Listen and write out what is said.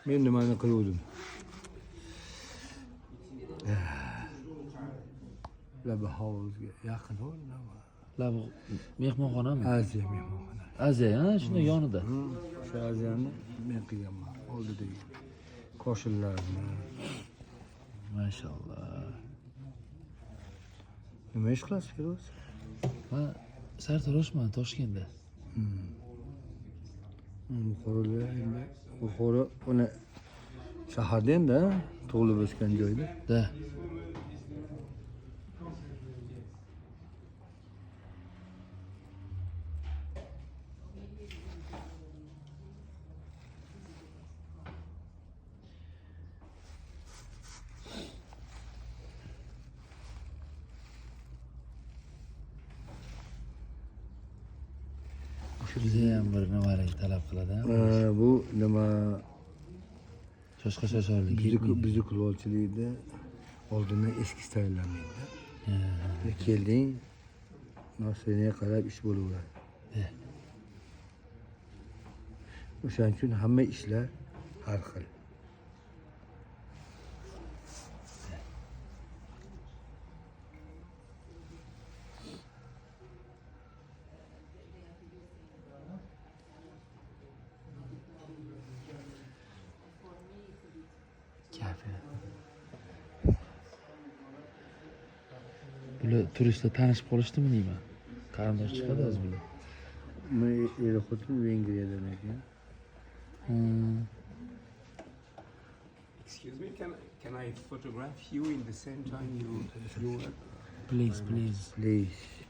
Men nimani qiluvdim? Laba hovuzga yaqin o'rnama. Lab mehmonxonami? Aziya mehmonxona. Aziya, ha, shuni yonida. O'sha aziyani men qilganman. Oldidagi koshinlarni. Maşallah. Nima ish qilasiz, Firoz? Ha, sartaroshman Toshkentda. Buxoroda endi Buxoro uni shaharda endi tug'ilib o'sgan joyda. Da. Bizayam bir nimalar talab qiladi. Bu nima Shoshqa shoshorlik. bizni kulolchilikda oldindan eski tayyorlanmaydi. Kelding, nasriga qarab ish bo'laveradi. O'shaning uchun hamma ishlar har xil. Kafe. Bular turistlar tanishib qolishdimi deyman. Qarindosh chiqadi o'zi bular. Men er-xotin Vengriyadan ekan. Excuse me, can I photograph you in the same time you Please. Please.